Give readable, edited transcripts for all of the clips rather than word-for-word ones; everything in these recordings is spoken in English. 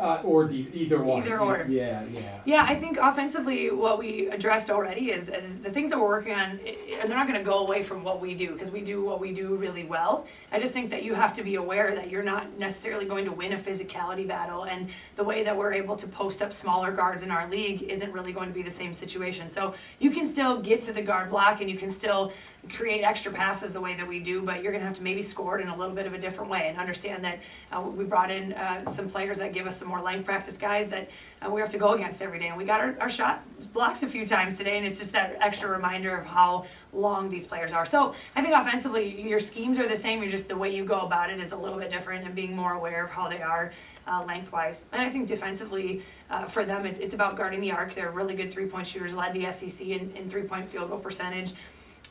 Either one. Either or. Yeah. Yeah, I think offensively what we addressed already is the things that we're working on, and they're not going to go away from what we do, because we do what we do really well. I just think that you have to be aware that you're not necessarily going to win a physicality battle, and the way that we're able to post up smaller guards in our league isn't really going to be the same situation. So you can still get to the guard block and you can still create extra passes the way that we do, but you're going to have to maybe score it in a little bit of a different way, and understand that we brought in some players that give us some more length practice guys that we have to go against every day, and we got our shot blocked a few times today, and it's just that extra reminder of how long these players are. So I think offensively your schemes are the same, you're just the way you go about it is a little bit different, and being more aware of how they are lengthwise. And I think defensively for them it's about guarding the arc. They're really good three-point shooters, led the SEC in three-point field goal percentage.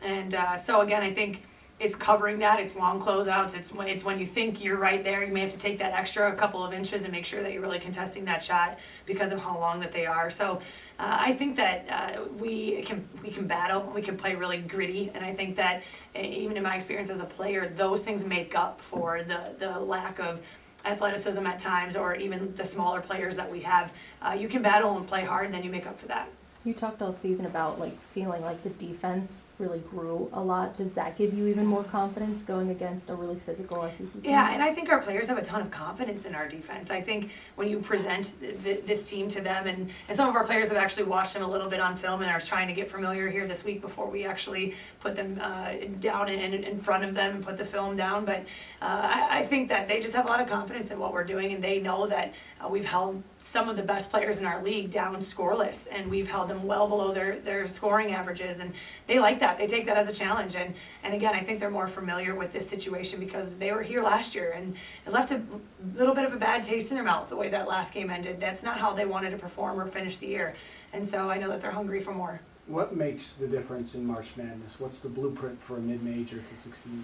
And so again, I think it's covering that. It's long closeouts. It's when you think you're right there, you may have to take that extra couple of inches and make sure that you're really contesting that shot because of how long that they are. So I think that we can battle. We can play really gritty, and I think that even in my experience as a player, those things make up for the lack of athleticism at times, or even the smaller players that we have. You can battle and play hard, and then you make up for that. You talked all season about feeling like the defense really grew a lot. Does that give you even more confidence going against a really physical SEC team? Yeah, and I think our players have a ton of confidence in our defense. I think when you present this team to them, and some of our players have actually watched them a little bit on film and are trying to get familiar here this week before we actually put them down and in front of them and put the film down. But I think that they just have a lot of confidence in what we're doing, and they know that we've held some of the best players in our league down scoreless, and we've held them well below their scoring averages, and they like that. They take that as a challenge, and again, I think they're more familiar with this situation because they were here last year, and it left a little bit of a bad taste in their mouth the way that last game ended. That's not how they wanted to perform or finish the year, and so I know that they're hungry for more. What makes the difference in March Madness? What's the blueprint for a mid-major to succeed?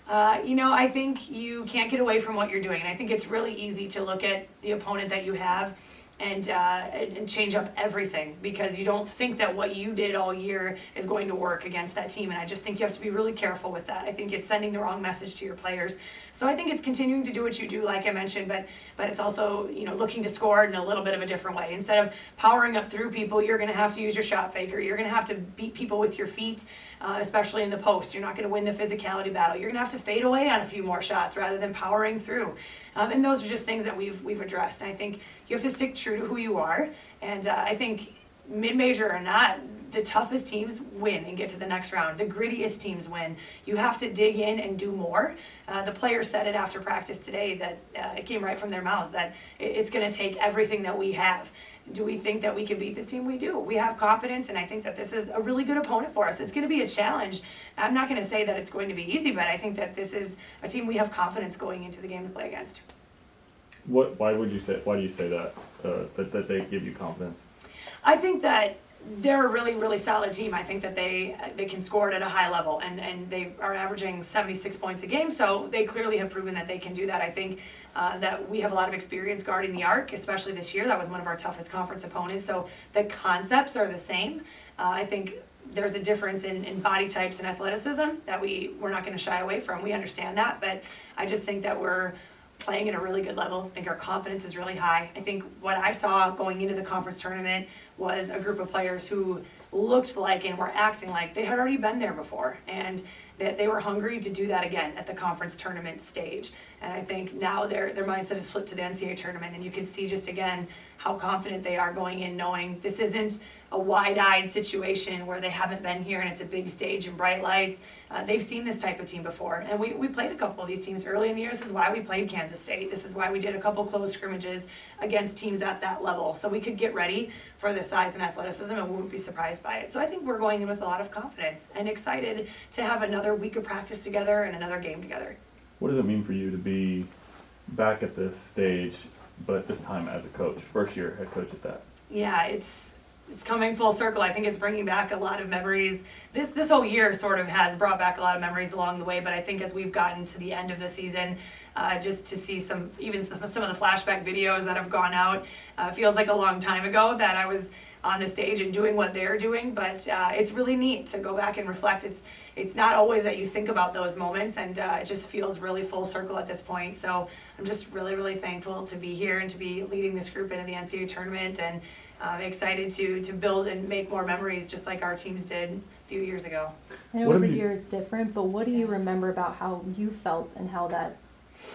I think you can't get away from what you're doing, and I think it's really easy to look at the opponent that you have and change up everything because you don't think that what you did all year is going to work against that team, and I just think you have to be really careful with that. I think it's sending the wrong message to your players. So I think it's continuing to do what you do, like I mentioned, but it's also looking to score in a little bit of a different way. Instead of powering up through people, you're going to have to use your shot faker. You're going to have to beat people with your feet, especially in the post. You're not going to win the physicality battle. You're going to have to fade away on a few more shots rather than powering through. And those are just things that we've addressed. And I think you have to stick true to who you are. And I think mid-major or not, the toughest teams win and get to the next round. The grittiest teams win. You have to dig in and do more. The players said it after practice today that it came right from their mouths that it's going to take everything that we have. Do we think that we can beat this team? We do. We have confidence, and I think that this is a really good opponent for us. It's going to be a challenge. I'm not going to say that it's going to be easy, but I think that this is a team we have confidence going into the game to play against. Why do you say that? That they give you confidence? I think that they're a really, really solid team. I think that they can score it at a high level, and they are averaging 76 points a game, so they clearly have proven that they can do that. I think that we have a lot of experience guarding the arc, especially this year. That was one of our toughest conference opponents, so the concepts are the same. I think there's a difference in body types and athleticism that we're not going to shy away from. We understand that, but I just think that we're playing at a really good level. I think our confidence is really high. I think what I saw going into the conference tournament was a group of players who looked like and were acting like they had already been there before, and that they were hungry to do that again at the conference tournament stage. And I think now their mindset has flipped to the NCAA tournament, and you can see just again how confident they are going in, knowing this isn't a wide-eyed situation where they haven't been here and it's a big stage and bright lights. They've seen this type of team before, and we played a couple of these teams early in the year. This is why we played Kansas State. This is why we did a couple close scrimmages against teams at that level, so we could get ready for the size and athleticism, and we wouldn't be surprised by it. So I think we're going in with a lot of confidence and excited to have another week of practice together and another game together. What does it mean for you to be back at this stage, but this time as a coach, first year head coach at that? Yeah, it's coming full circle. I think it's bringing back a lot of memories. This whole year sort of has brought back a lot of memories along the way, but I think as we've gotten to the end of the season, just to see some of the flashback videos that have gone out, feels like a long time ago that I was on the stage and doing what they're doing, but it's really neat to go back and reflect. It's not always that you think about those moments, and it just feels really full circle at this point. So I'm just really, really thankful to be here and to be leading this group into the NCAA tournament, and excited to build and make more memories just like our teams did a few years ago. I know What every have you- year is different, but what do you remember about how you felt and how that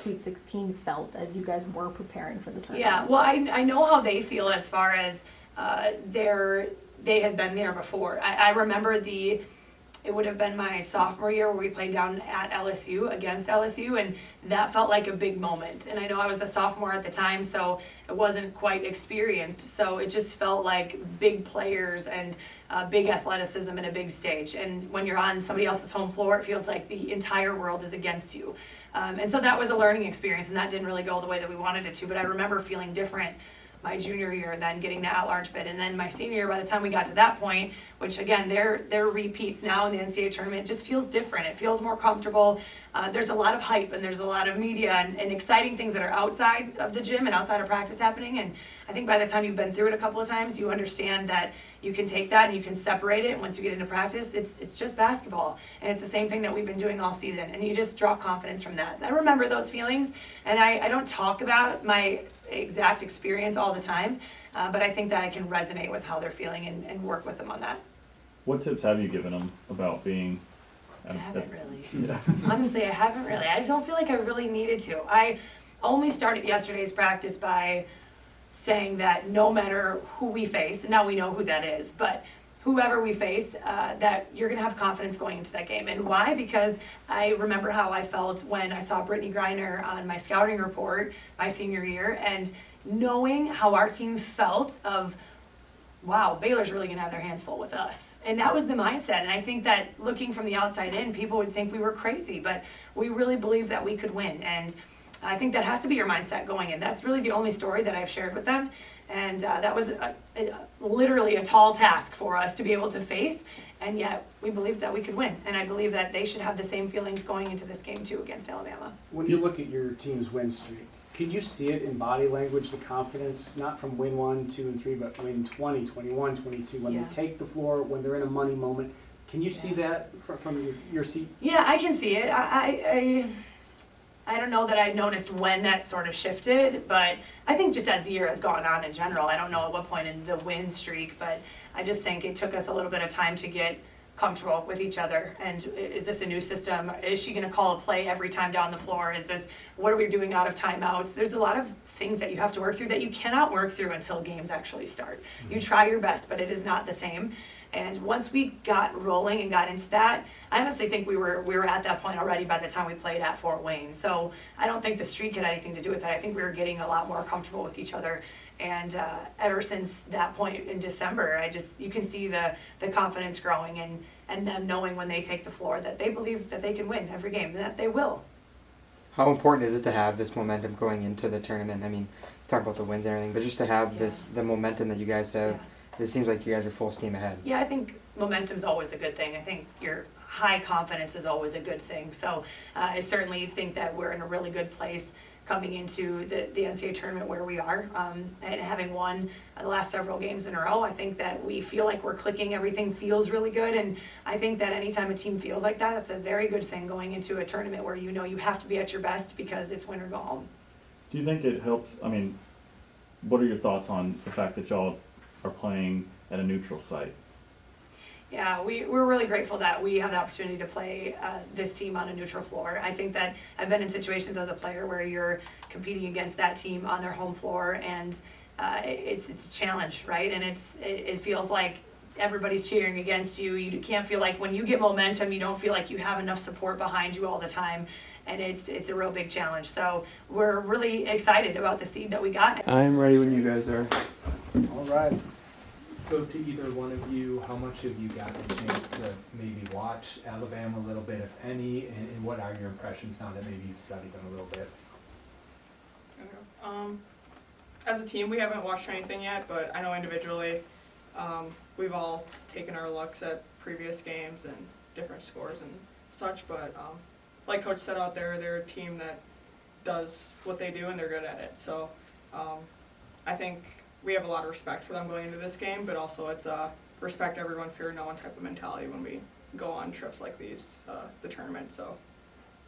Sweet 16 felt as you guys were preparing for the tournament? Yeah, well, I know how they feel as far as they had been there before. I remember it would have been my sophomore year where we played down at LSU against LSU, and that felt like a big moment. And I know I was a sophomore at the time, so it wasn't quite experienced. So it just felt like big players and big athleticism and a big stage. And when you're on somebody else's home floor, it feels like the entire world is against you. And so that was a learning experience, and that didn't really go the way that we wanted it to. But I remember feeling different my junior year, then getting the at-large bid, and then my senior year, by the time we got to that point, which again, they're repeats now in the NCAA tournament, it just feels different. It feels more comfortable. There's a lot of hype, and there's a lot of media and exciting things that are outside of the gym and outside of practice happening, and I think by the time you've been through it a couple of times, you understand that you can take that and you can separate it, and once you get into practice, it's just basketball, and it's the same thing that we've been doing all season, and you just draw confidence from that. I remember those feelings, and I don't talk about my exact experience all the time, but I think that I can resonate with how they're feeling and work with them on that. What tips have you given them about being? I haven't really. Yeah. Honestly, I haven't really. I don't feel like I really needed to. I only started yesterday's practice by saying that no matter who we face, and now we know who that is, but whoever we face, that you're going to have confidence going into that game. And why? Because I remember how I felt when I saw Brittany Griner on my scouting report my senior year, and knowing how our team felt of, wow, Baylor's really going to have their hands full with us. And that was the mindset. And I think that looking from the outside in, people would think we were crazy, but we really believed that we could win. And I think that has to be your mindset going in. That's really the only story that I've shared with them. And that was literally a tall task for us to be able to face, and yet we believed that we could win. And I believe that they should have the same feelings going into this game too against Alabama. When you look at your team's win streak, can you see it in body language, the confidence, not from win 1, 2, and 3, but win 20, 21, 22, when Yeah. they take the floor, when they're in a money moment? Can you see that from your seat? Yeah, I can see it. I don't know that I noticed when that sort of shifted, but I think just as the year has gone on in general, I don't know at what point in the win streak, but I just think it took us a little bit of time to get comfortable with each other. And is this a new system? Is she going to call a play every time down the floor? What are we doing out of timeouts? There's a lot of things that you have to work through that you cannot work through until games actually start. You try your best, but it is not the same. And once we got rolling and got into that, I honestly think we were at that point already by the time we played at Fort Wayne. So I don't think the streak had anything to do with that. I think we were getting a lot more comfortable with each other. And ever since that point in December, you can see the confidence growing and them knowing when they take the floor that they believe that they can win every game, and that they will. How important is it to have this momentum going into the tournament? I mean, talk about the wins and everything, but just to have the momentum that you guys have. Yeah. It seems like you guys are full steam ahead. Yeah, I think momentum's always a good thing. I think your high confidence is always a good thing. So I certainly think that we're in a really good place coming into the NCAA tournament where we are, and having won the last several games in a row. I think that we feel like we're clicking, everything feels really good, and I think that anytime a team feels like that, that's a very good thing going into a tournament where you know you have to be at your best because it's win or go home. Do you think it helps? I mean, what are your thoughts on the fact that y'all are playing at a neutral site? Yeah, we're really grateful that we have the opportunity to play this team on a neutral floor. I think that I've been in situations as a player where you're competing against that team on their home floor, and it's a challenge, right? And it feels like everybody's cheering against you. You can't feel like when you get momentum, you don't feel like you have enough support behind you all the time, and it's a real big challenge. So we're really excited about the seed that we got. I'm ready when you guys are. All right. So to either one of you, how much have you gotten a chance to maybe watch Alabama a little bit, if any, and what are your impressions now that maybe you've studied them a little bit? As a team, we haven't watched anything yet, but I know individually, we've all taken our looks at previous games and different scores and such, but like Coach said out there, they're a team that does what they do and they're good at it. So I think we have a lot of respect for them going into this game, but also it's a respect everyone, fear no one type of mentality when we go on trips like these, the tournament. So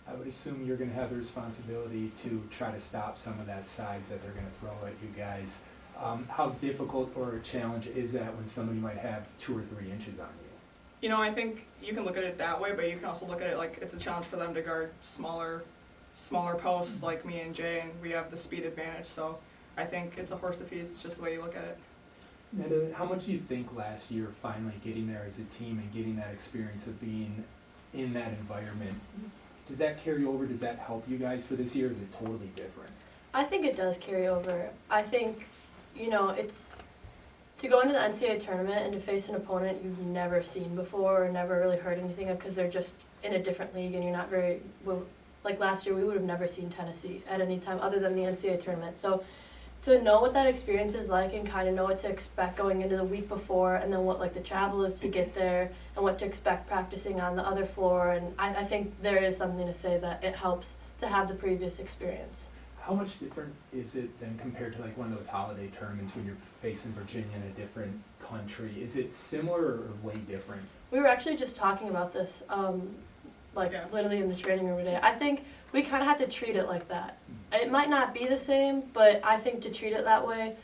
I would assume you're going to have the responsibility to try to stop some of that size that they're going to throw at you guys. How difficult or a challenge is that when somebody might have 2 or 3 inches on you? you know, I think you can look at it that way, but you can also look at it like it's a challenge for them to guard smaller posts like me and Jay, and we have the speed advantage. So I think it's a horse apiece. It's just the way you look at it. And how much do you think last year finally getting there as a team and getting that experience of being in that environment, does that carry over? Does that help you guys for this year? Or is it totally different? I think it does carry over. I think, you know, it's to go into the NCAA tournament and to face an opponent you've never seen before or never really heard anything of because they're just in a different league and you're not very, well, like last year we would have never seen Tennessee at any time other than the NCAA tournament. So to know what that experience is like and kind of know what to expect going into the week before and then what like the travel is to get there and what to expect practicing on the other floor, and I think there is something to say that it helps to have the previous experience. How much different is it than compared to like one of those holiday tournaments when you're facing Virginia in a different country? Is it similar or way different? We were actually just talking about this, literally in the training room today. I think we kind of have to treat it like that. It might not be the same, but I think to treat it that way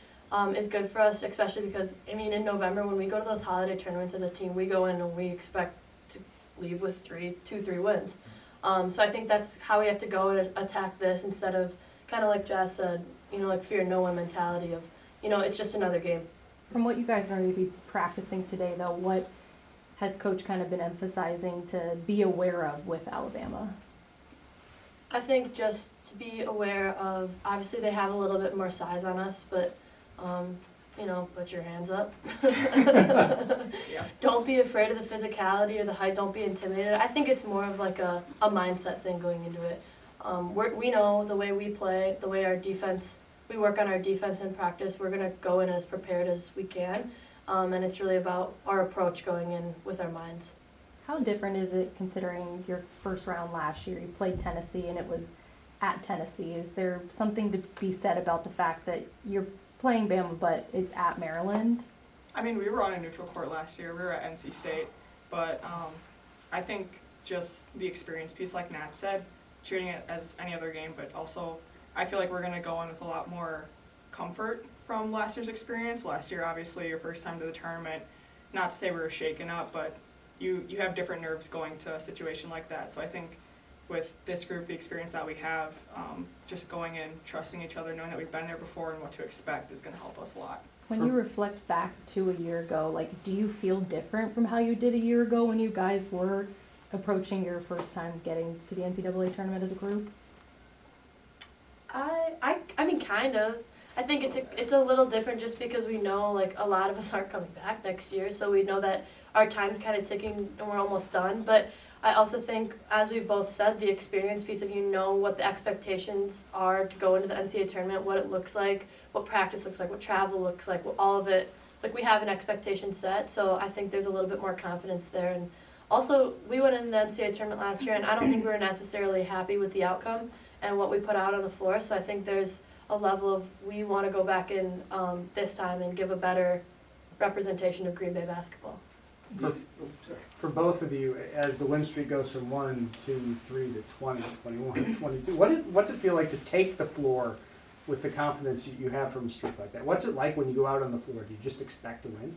is good for us, especially because, I mean, in November when we go to those holiday tournaments as a team, we go in and we expect to leave with 3 wins. So I think that's how we have to go and attack this instead of kind of like Jazz said, you know, like fear no one mentality of, you know, it's just another game. From what you guys are going to be practicing today, though, what has Coach kind of been emphasizing to be aware of with Alabama? I think just to be aware of, obviously they have a little bit more size on us, but, you know, put your hands up. Yeah. Don't be afraid of the physicality or the height. Don't be intimidated. I think it's more of like a mindset thing going into it. We know the way we play, the way our defense, we work on our defense in practice. We're going to go in as prepared as we can, and it's really about our approach going in with our minds. How different is it considering your first round last year? You played Tennessee and it was at Tennessee. Is there something to be said about the fact that you're playing Bama but it's at Maryland? I mean, we were on a neutral court last year. We were at NC State, but I think just the experience piece, like Nat said, treating it as any other game, but also I feel like we're going to go in with a lot more comfort from last year's experience. Last year, obviously, your first time to the tournament, not to say we were shaken up, but you have different nerves going to a situation like that. So I think with this group, the experience that we have, just going in, trusting each other, knowing that we've been there before and what to expect is going to help us a lot. When you reflect back to a year ago, like, do you feel different from how you did a year ago when you guys were approaching your first time getting to the NCAA tournament as a group? I mean, kind of. I think it's a little different just because we know, like, a lot of us aren't coming back next year, so we know that our time's kind of ticking and we're almost done. But I also think, as we've both said, the experience piece of, you know, what the expectations are to go into the NCAA tournament, what it looks like, what practice looks like, what travel looks like, all of it. Like, we have an expectation set, so I think there's a little bit more confidence there. And also, we went into the NCAA tournament last year, and I don't think we were necessarily happy with the outcome and what we put out on the floor. So I think there's a level of we want to go back in this time and give a better representation of Green Bay basketball. For both of you, as the win streak goes from 1, 2, 3 to 20, 21, 22, what's it feel like to take the floor with the confidence you have from a streak like that? What's it like when you go out on the floor? Do you just expect to win?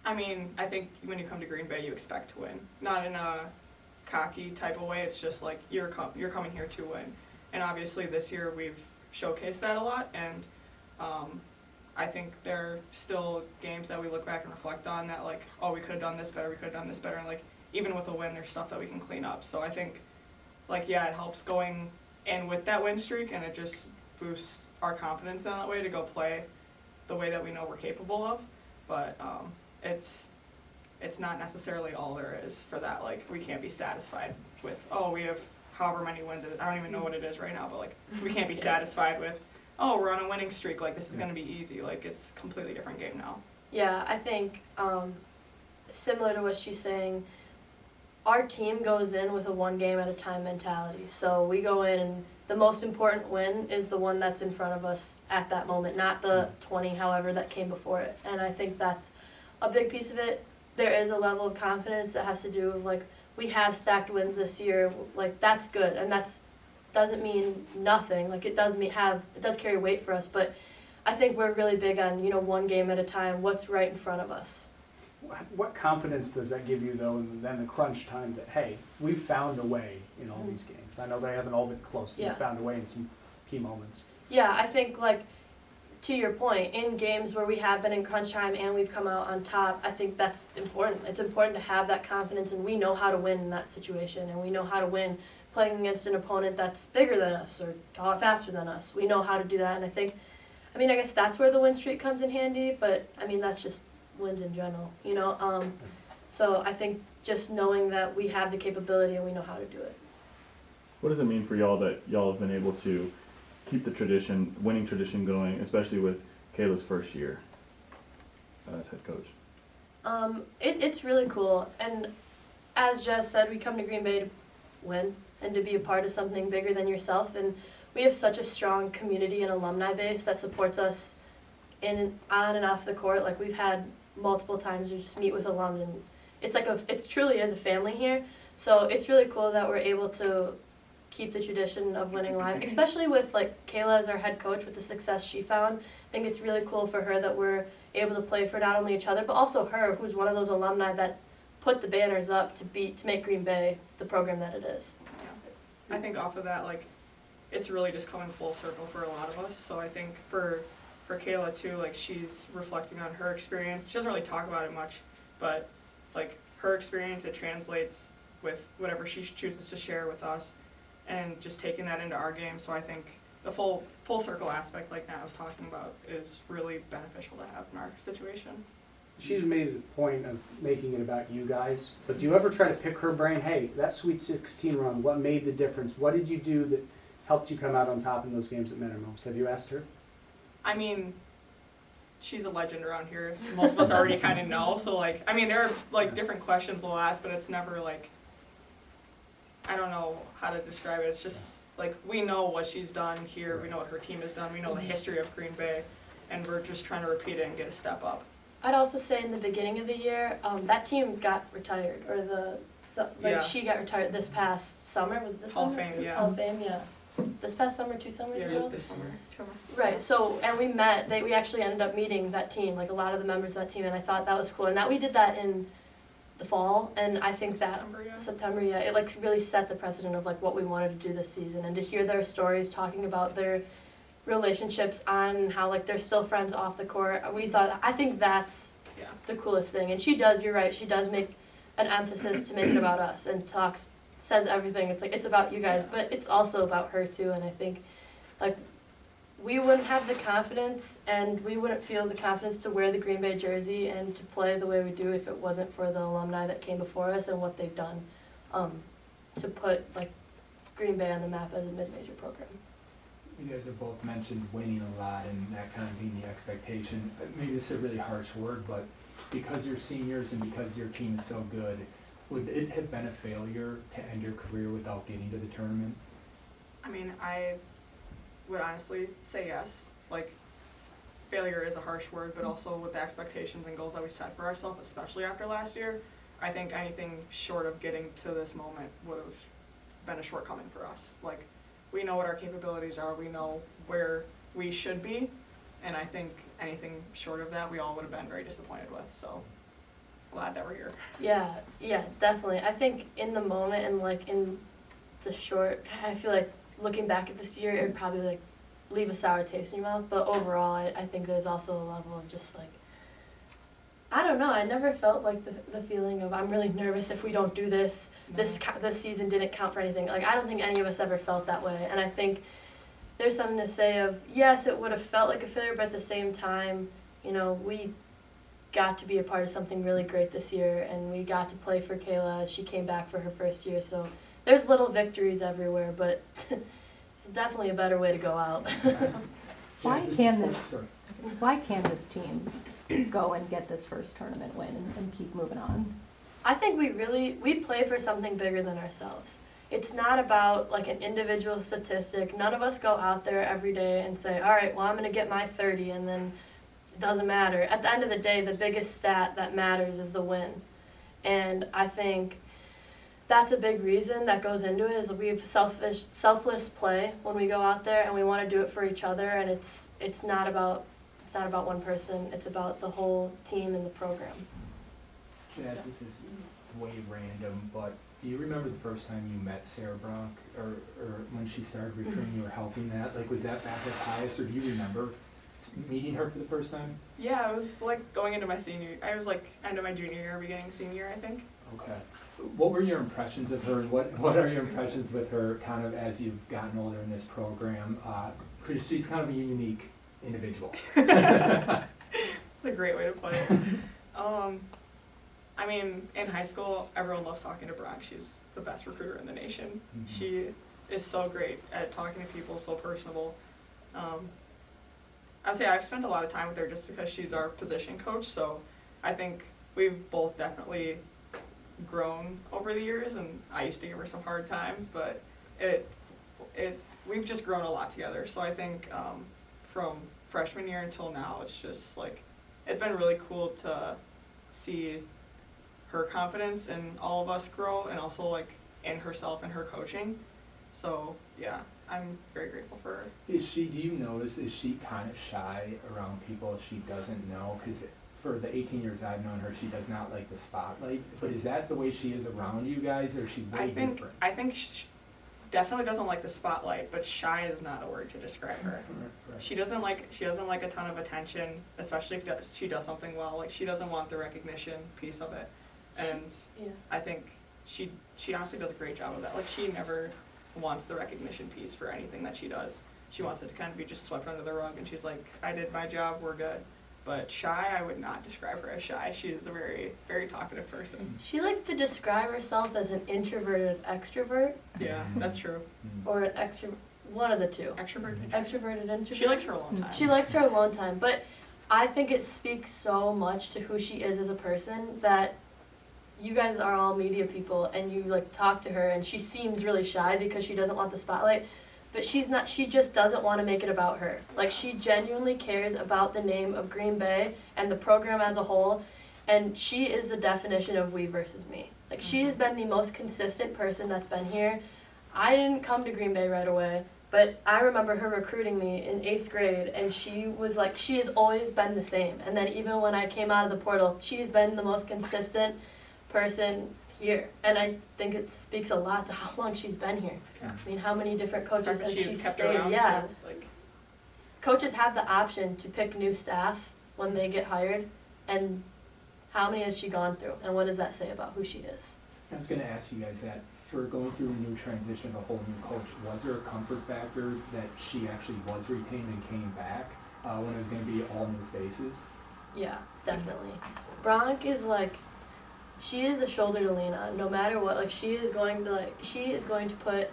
I mean, I think when you come to Green Bay, you expect to win. Not in a cocky type of way. It's just like you're coming here to win. And obviously this year we've showcased that a lot, and I think there are still games that we look back and reflect on that, like, oh, we could have done this better, and like, even with a win, there's stuff that we can clean up. So I think, like, yeah, it helps going in with that win streak, and it just boosts our confidence in that way to go play the way that we know we're capable of. But it's not necessarily all there is for that. Like, we can't be satisfied with, oh, we have however many wins. I don't even know what it is right now, but, like, we can't be satisfied with, oh, we're on a winning streak, like, this is going to be easy. Like, it's a completely different game now. Yeah, I think similar to what she's saying, our team goes in with a one game at a time mentality. So we go in and the most important win is the one that's in front of us at that moment, not the 20, however, that came before it. And I think that's a big piece of it. There is a level of confidence that has to do with, like, we have stacked wins this year, like, that's good, and that's doesn't mean nothing, like, it does carry weight for us, but I think we're really big on, one game at a time, what's right in front of us. What confidence does that give you, though, in then the crunch time that, hey, we've found a way in all these games? I know they haven't all been close, but Yeah. we've found a way in some key moments. Yeah, I think, like, to your point, in games where we have been in crunch time and we've come out on top, I think that's important. It's important to have that confidence, and we know how to win in that situation, and we know how to win playing against an opponent that's bigger than us or faster than us. We know how to do that, and I guess that's where the win streak comes in handy, but, that's just wins in general, So I think just knowing that we have the capability and we know how to do it. What does it mean for y'all that y'all have been able to keep the winning tradition going, especially with Kayla's first year as head coach? It's really cool, and as Jess said, we come to Green Bay to win and to be a part of something bigger than yourself, and we have such a strong community and alumni base that supports us on and off the court. Like, we've had multiple times we just meet with alums, and it truly is a family here. So it's really cool that we're able to keep the tradition of winning live, especially with, like, Kayla as our head coach, with the success she found. I think it's really cool for her that we're able to play for not only each other, but also her, who's one of those alumni that put the banners up to make Green Bay the program that it is. I think off of that, like, it's really just coming full circle for a lot of us. So I think for Kayla too, like, she's reflecting on her experience. She doesn't really talk about it much, but, like, her experience, it translates with whatever she chooses to share with us, and just taking that into our game. So I think the full circle aspect, like Nat was talking about, is really beneficial to have in our situation. She's made a point of making it about you guys, but do you ever try to pick her brain? Hey, that Sweet 16 run, what made the difference? What did you do that helped you come out on top in those games that matter most? Have you asked her? I mean, she's a legend around here. So most of us already kind of know. So, like, there are, like, different questions we'll ask, but it's never, like, I don't know how to describe it. It's just, like, we know what she's done here. We know what her team has done. We know the history of Green Bay, and we're just trying to repeat it and get a step up. I'd also say in the beginning of the year, that team got retired, or she got retired this past summer. Was it this Hall of summer? Fame, yeah. Hall of Fame, yeah. This past summer, 2 summers ago? This summer. Right, so, and we met, we actually ended up meeting that team, like, a lot of the members of that team, and I thought that was cool. And that we did that in the fall, and I think September, yeah, it, like, really set the precedent of, like, what we wanted to do this season, and to hear their stories talking about their relationships on how, like, they're still friends off the court. I think that's the coolest thing. And you're right, she does make an emphasis to make it about us, and says everything. It's like, it's about you guys, but it's also about her too. And I think, like, we wouldn't have the confidence, and we wouldn't feel the confidence to wear the Green Bay jersey and to play the way we do if it wasn't for the alumni that came before us and what they've done to put, like, Green Bay on the map as a mid-major program. You guys have both mentioned winning a lot and that kind of being the expectation. Maybe this is a really harsh word, but because you're seniors and because your team is so good, would it have been a failure to end your career without getting to the tournament? I would honestly say yes. Like, failure is a harsh word, but also with the expectations and goals that we set for ourselves, especially after last year, I think anything short of getting to this moment would have been a shortcoming for us. Like, we know what our capabilities are, we know where we should be, and I think anything short of that, we all would have been very disappointed with, so glad that we're here. Yeah, definitely. I think in the moment and, like, in the short, I feel like looking back at this year, it would probably, like, leave a sour taste in your mouth, but overall, I think there's also a level of just, like, I don't know, I never felt like the feeling of I'm really nervous if we don't do this, this season didn't count for anything. Like, I don't think any of us ever felt that way, and I think there's something to say of, yes, it would have felt like a failure, but at the same time, we got to be a part of something really great this year, and we got to play for Kayla as she came back for her first year, so there's little victories everywhere, but it's definitely a better way to go out. Why can this team go and get this first tournament win and keep moving on? I think we play for something bigger than ourselves. it's not about like an individual statistic. None of us go out there every day and say, all right, well, I'm going to get my 30 and then it doesn't matter. At the end of the day, the biggest stat that matters is the win. And I think that's a big reason that goes into it is we have selfless play when we go out there and we want to do it for each other, and it's not about one person, it's about the whole team and the program. Jazz, this is way random, but do you remember the first time you met Sarah Bronk, or when she started recruiting, you were helping that? Like, was that back at Pius, or do you remember meeting her for the first time? Yeah, I was like going into my I was like end of my junior year, beginning senior year, I think. Okay. What were your impressions of her, and what are your impressions with her kind of as you've gotten older in this program? Because she's kind of a unique individual. That's a great way to put it. I mean, in high school, everyone loves talking to Brock. She's the best recruiter in the nation. Mhm. She is so great at talking to people, so personable. I would say I've spent a lot of time with her just because she's our position coach, so I think we've both definitely grown over the years, and I used to give her some hard times, but we've just grown a lot together. So I think from freshman year until now, it's just like, it's been really cool to see her confidence in all of us grow, and also like in herself and her coaching. So yeah, I'm very grateful for her. Do you notice, is she kind of shy around people she doesn't know? Because for the 18 years I've known her, she does not like the spotlight. But is that the way she is around you guys, or is she way different? I think she definitely doesn't like the spotlight, but shy is not a word to describe her. Right. She doesn't like a ton of attention, especially if she does something well. Like, she doesn't want the recognition piece of it, and Yeah. I think she honestly does a great job of that. Like, she never wants the recognition piece for anything that she does. She wants it to kind of be just swept under the rug, and she's like, I did my job, we're good. But shy, I would not describe her as shy. She is a very, very talkative person. She likes to describe herself as an introverted extrovert, Yeah, that's true. or an one of the two. Extrovert. Extroverted introvert. She likes her alone time. She likes her alone time, but I think it speaks so much to who she is as a person that you guys are all media people and you like talk to her and she seems really shy because she doesn't want the spotlight, but she's not, she just doesn't want to make it about her. Like, she genuinely cares about the name of Green Bay and the program as a whole, and she is the definition of we versus me. Like, she has been the most consistent person that's been here. I didn't come to Green Bay right away, but I remember her recruiting me in 8th grade, and she was like, she has always been the same. And then even when I came out of the portal, she's been the most consistent person here. And I think it speaks a lot to how long she's been here. Yeah. I mean, how many different coaches has she kept stayed? around Yeah. too. Like, Coaches have the option to pick new staff when they get hired, and how many has she gone through? And what does that say about who she is? I was going to ask you guys that. For going through a new transition, a whole new coach, was there a comfort factor that she actually was retained and came back when it was going to be all new faces? Yeah, definitely. Bronk is like, she is a shoulder to lean on, no matter what. Like, she is going to put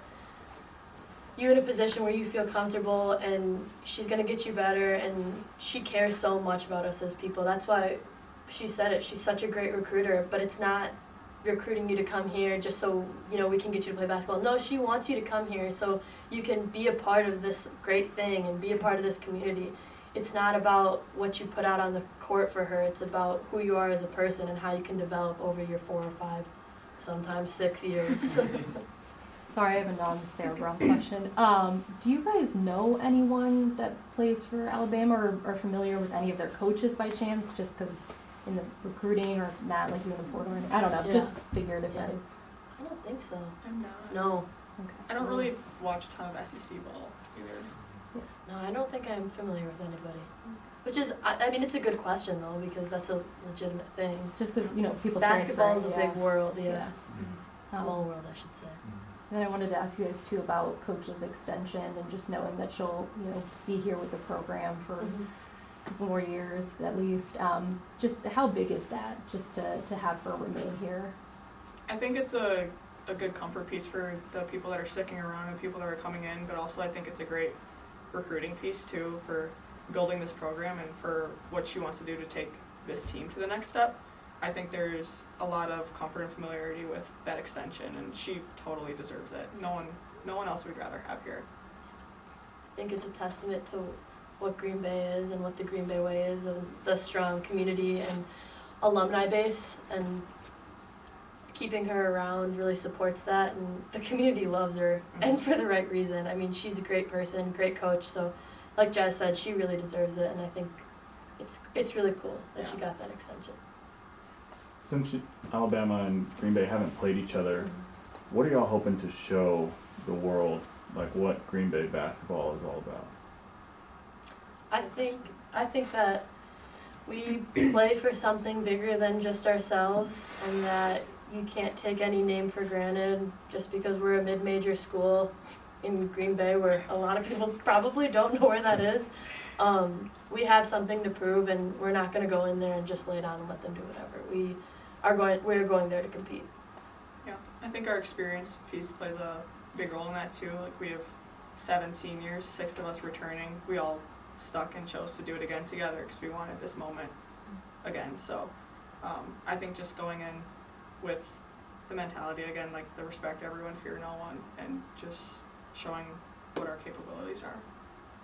you in a position where you feel comfortable, and she's going to get you better, and she cares so much about us as people. That's why she said it. She's such a great recruiter, but it's not recruiting you to come here just so, you know, we can get you to play basketball. No, she wants you to come here so you can be a part of this great thing and be a part of this community. It's not about what you put out on the court for her. It's about who you are as a person and how you can develop over your 4 or 5, sometimes 6 years. Sorry, I have a non-Sarah Brown question. Do you guys know anyone that plays for Alabama or are familiar with any of their coaches by chance? Just because in the recruiting, or not like you in the portal, or I don't know. Yeah. Just figured if Yeah. I. I don't think so. I'm not. No. Okay. I don't really watch a ton of SEC ball either. No, I don't think I'm familiar with anybody. Which is, I mean, it's a good question though, because that's a legitimate thing. Just because people Basketball is a transfer, big world, yeah. Yeah. Small world, I should say. Then I wanted to ask you guys too about Coach's extension and just knowing that she'll be here with the program for a couple more years at least. Just how big is that? Just to have her remain here. I think it's a good comfort piece for the people that are sticking around and people that are coming in, but also I think it's a great recruiting piece too for building this program and for what she wants to do to take this team to the next step. I think there's a lot of comfort and familiarity with that extension, and she totally deserves it. No one else we'd rather have here. I think it's a testament to what Green Bay is and what the Green Bay way is, and the strong community and alumni base, and keeping her around really supports that, and the community loves her, and for the right reason. I mean, she's a great person, great coach, so like Jazz said, she really deserves it, and I think it's really cool that she got that extension. Since Alabama and Green Bay haven't played each other, what are y'all hoping to show the world, like what Green Bay basketball is all about? I think that we play for something bigger than just ourselves, and that you can't take any name for granted just because we're a mid-major school in Green Bay, where a lot of people probably don't know where that is. We have something to prove, and we're not going to go in there and just lay down and let them do whatever. We're going there to compete. Yeah, I think our experience piece plays a big role in that too. Like, we have 7 seniors, 6 of us returning. We all stuck and chose to do it again together because we wanted this moment again. So I think just going in with the mentality again, like the respect everyone, fear no one, and just showing what our capabilities are.